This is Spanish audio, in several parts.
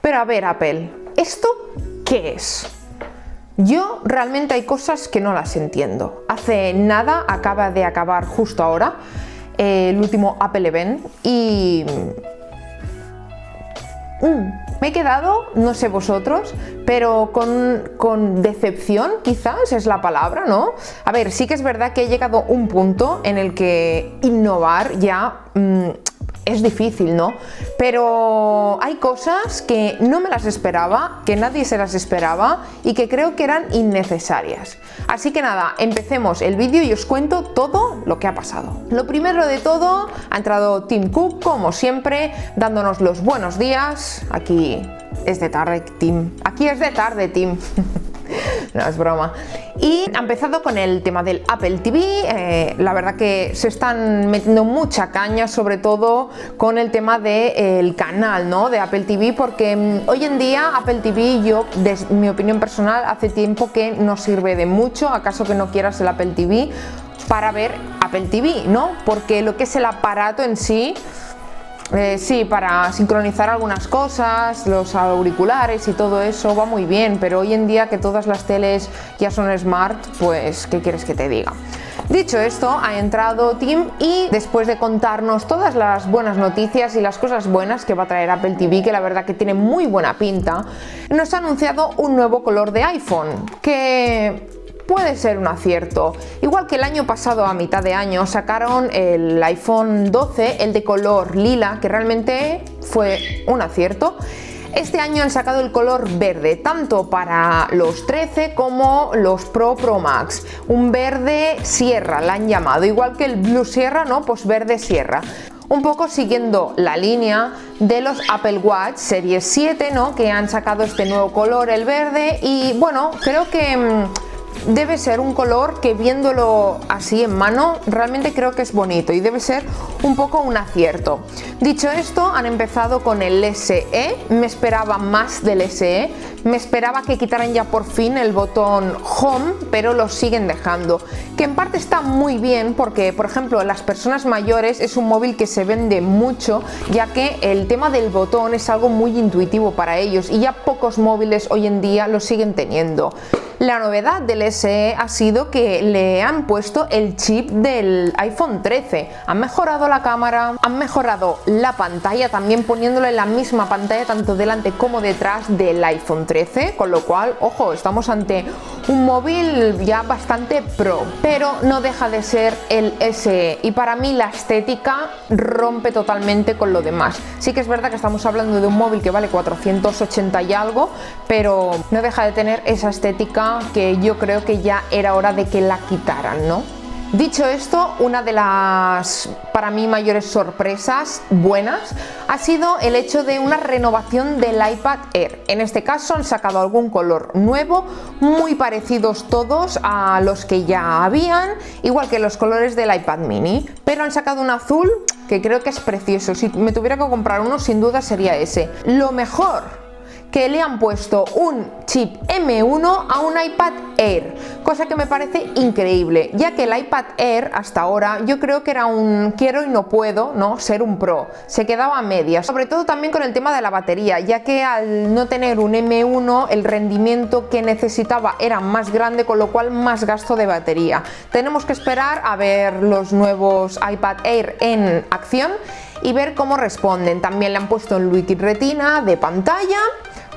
Pero a ver, Apple, ¿esto qué es? Yo realmente hay cosas que no las entiendo. Hace nada, acaba de acabar justo ahora el último Apple Event y me he quedado, no sé vosotros, pero con decepción, quizás es la palabra, ¿no? A ver, sí que es verdad que he llegado a un punto en el que innovar ya es difícil, ¿no? Pero hay cosas que no me las esperaba, que nadie se las esperaba y que creo que eran innecesarias. Así que nada, empecemos el vídeo y os cuento todo lo que ha pasado. Lo primero de todo, ha entrado Tim Cook, como siempre, dándonos los buenos días. Aquí es de tarde, Tim. Aquí es de tarde, Tim. No, es broma. Y ha empezado con el tema del Apple TV. La verdad que se están metiendo mucha caña, sobre todo con el tema del canal, ¿no?, de Apple TV, porque hoy en día Apple TV, yo, desde mi opinión personal, hace tiempo que no sirve de mucho. ¿Acaso que no quieras el Apple TV para ver Apple TV, no? Porque lo que es el aparato en sí, sí, para sincronizar algunas cosas, los auriculares y todo eso va muy bien, pero hoy en día que todas las teles ya son smart, pues ¿qué quieres que te diga? Dicho esto, ha entrado Tim y después de contarnos todas las buenas noticias y las cosas buenas que va a traer Apple TV, que la verdad que tiene muy buena pinta, nos ha anunciado un nuevo color de iPhone, que puede ser un acierto. Igual que el año pasado, a mitad de año, sacaron el iPhone 12, el de color lila, que realmente fue un acierto. Este año han sacado el color verde, tanto para los 13 como los Pro Max. Un verde sierra, la han llamado, igual que el Blue Sierra, ¿no? Pues verde sierra. Un poco siguiendo la línea de los Apple Watch Series 7, ¿no?, que han sacado este nuevo color, el verde, y bueno, creo que debe ser un color que, viéndolo así en mano, realmente creo que es bonito y debe ser un poco un acierto. Dicho esto, han empezado con el SE. Me esperaba más del SE, me esperaba que quitaran ya por fin el botón Home, pero lo siguen dejando, que en parte está muy bien porque, por ejemplo, las personas mayores es un móvil que se vende mucho, ya que el tema del botón es algo muy intuitivo para ellos y ya pocos móviles hoy en día lo siguen teniendo. La novedad del SE ha sido que le han puesto el chip del iPhone 13. Han mejorado la cámara, han mejorado la pantalla, también poniéndole la misma pantalla tanto delante como detrás del iPhone 13, con lo cual, ojo, estamos ante un móvil ya bastante pro, pero no deja de ser el SE y para mí la estética rompe totalmente con lo demás. Sí que es verdad que estamos hablando de un móvil que vale 480 y algo, pero no deja de tener esa estética que yo creo que ya era hora de que la quitaran, ¿no? Dicho esto, una de las, para mí, mayores sorpresas buenas ha sido el hecho de una renovación del iPad Air. En este caso han sacado algún color nuevo, muy parecidos todos a los que ya habían, igual que los colores del iPad mini, pero han sacado un azul que creo que es precioso. Si me tuviera que comprar uno, sin duda sería ese. Lo mejor, que le han puesto un chip M1 a un iPad Air, cosa que me parece increíble, ya que el iPad Air hasta ahora yo creo que era un quiero y no puedo, ¿no?, ser un Pro, se quedaba a medias, sobre todo también con el tema de la batería, ya que al no tener un M1 el rendimiento que necesitaba era más grande, con lo cual más gasto de batería. Tenemos que esperar a ver los nuevos iPad Air en acción y ver cómo responden. También le han puesto un Liquid Retina de pantalla,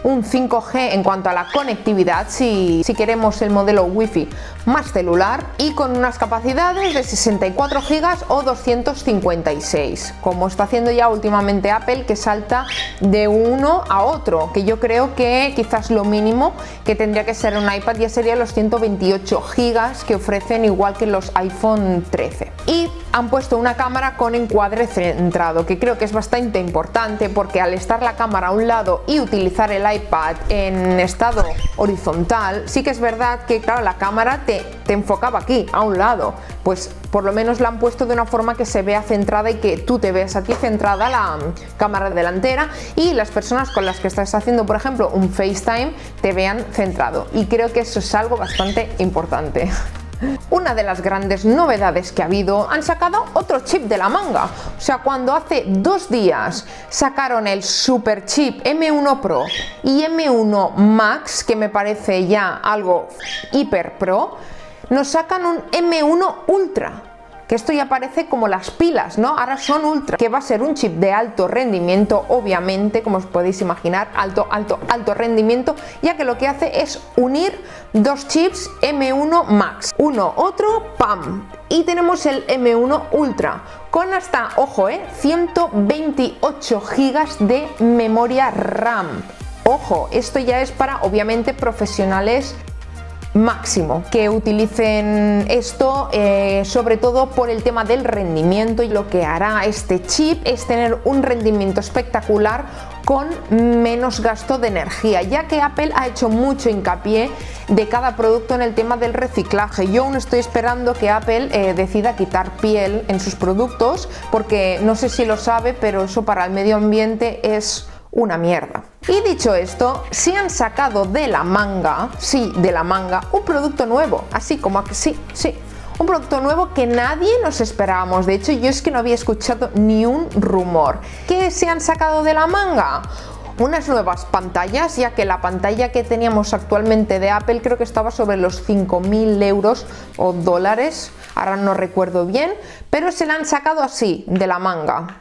un 5G en cuanto a la conectividad, si queremos el modelo Wi-Fi más celular, y con unas capacidades de 64 GB o 256, como está haciendo ya últimamente Apple, que salta de uno a otro, que yo creo que quizás lo mínimo que tendría que ser un iPad ya sería los 128 GB que ofrecen, igual que los iPhone 13. Y han puesto una cámara con encuadre centrado, que creo que es bastante importante, porque al estar la cámara a un lado y utilizar el iPad en estado horizontal, sí que es verdad que, claro, la cámara te enfocaba aquí, a un lado, pues por lo menos la han puesto de una forma que se vea centrada y que tú te veas aquí centrada la cámara delantera y las personas con las que estás haciendo, por ejemplo, un FaceTime, te vean centrado, y creo que eso es algo bastante importante. Una de las grandes novedades que ha habido, han sacado otro chip de la manga. O sea, cuando hace 2 días sacaron el super chip M1 Pro y M1 Max, que me parece ya algo hiper pro, nos sacan un M1 Ultra, que esto ya parece como las pilas, ¿no? Ahora son Ultra, que va a ser un chip de alto rendimiento, obviamente, como os podéis imaginar, alto rendimiento, ya que lo que hace es unir 2 chips M1 Max, uno, otro, ¡pam! Y tenemos el M1 Ultra, con hasta, ojo, 128 GB de memoria RAM. Ojo, esto ya es para, obviamente, profesionales máximo, que utilicen esto sobre todo por el tema del rendimiento, y lo que hará este chip es tener un rendimiento espectacular con menos gasto de energía, ya que Apple ha hecho mucho hincapié de cada producto en el tema del reciclaje. Yo aún estoy esperando que Apple decida quitar piel en sus productos, porque no sé si lo sabe, pero eso para el medio ambiente es una mierda. Y dicho esto, se han sacado de la manga, sí, de la manga, un producto nuevo, así como que sí, un producto nuevo que nadie nos esperábamos. De hecho, yo es que no había escuchado ni un rumor. ¿Qué se han sacado de la manga? Unas nuevas pantallas, ya que la pantalla que teníamos actualmente de Apple creo que estaba sobre los 5.000 euros o dólares, ahora no recuerdo bien, pero se la han sacado así, de la manga.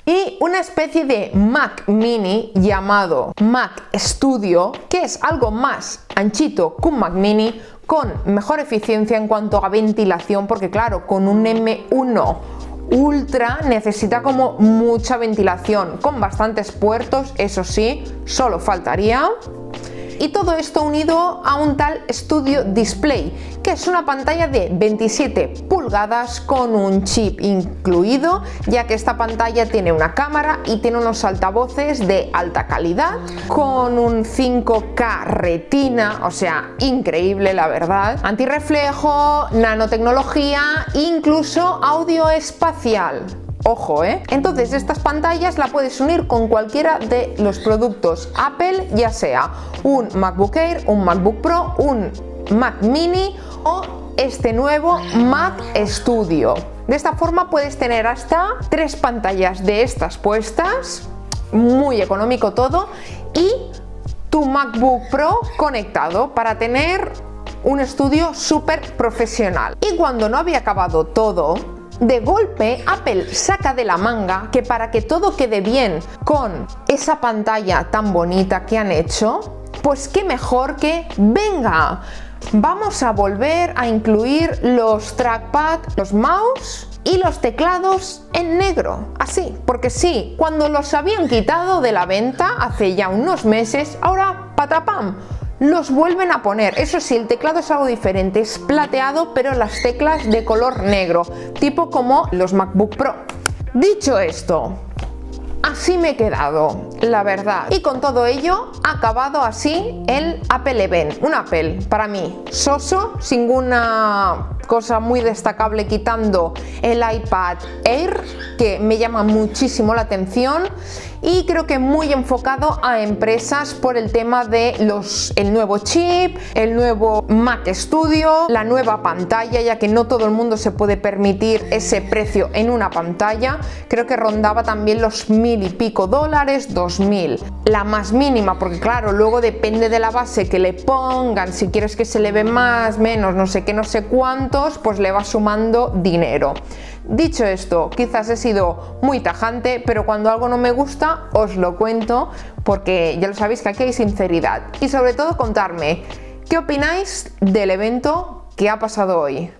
Y una especie de Mac Mini llamado Mac Studio, que es algo más anchito que un Mac Mini, con mejor eficiencia en cuanto a ventilación, porque claro, con un M1 Ultra necesita como mucha ventilación, con bastantes puertos, eso sí, solo faltaría. Y todo esto unido a un tal Studio Display, que es una pantalla de 27 pulgadas con un chip incluido, ya que esta pantalla tiene una cámara y tiene unos altavoces de alta calidad, con un 5K retina, o sea, increíble la verdad, antirreflejo, nanotecnología, incluso audio espacial. Ojo, Entonces estas pantallas la puedes unir con cualquiera de los productos Apple, ya sea un MacBook Air, un MacBook Pro, un Mac Mini o este nuevo Mac Studio. De esta forma puedes tener hasta 3 pantallas de estas puestas, muy económico todo, y tu MacBook Pro conectado para tener un estudio súper profesional. Y cuando no había acabado todo, de golpe Apple saca de la manga que para que todo quede bien con esa pantalla tan bonita que han hecho, pues qué mejor que venga, vamos a volver a incluir los trackpad, los mouse y los teclados en negro, así, porque sí, cuando los habían quitado de la venta hace ya unos meses, ahora patapam, los vuelven a poner. Eso sí, el teclado es algo diferente, es plateado, pero las teclas de color negro, tipo como los MacBook Pro. Dicho esto, así me he quedado, la verdad. Y con todo ello, ha acabado así el Apple Event. Un Apple, para mí, soso, sin ninguna cosa muy destacable, quitando el iPad Air, que me llama muchísimo la atención, y creo que muy enfocado a empresas por el tema de el nuevo chip, el nuevo Mac Studio, la nueva pantalla, ya que no todo el mundo se puede permitir ese precio en una pantalla. Creo que rondaba también los 1.000 y pico dólares, 2.000, la más mínima, porque claro, luego depende de la base que le pongan, si quieres que se le ve más, menos, no sé qué, no sé cuántos, pues le va sumando dinero. Dicho esto, quizás he sido muy tajante, pero cuando algo no me gusta os lo cuento, porque ya lo sabéis que aquí hay sinceridad. Y sobre todo contarme qué opináis del evento que ha pasado hoy.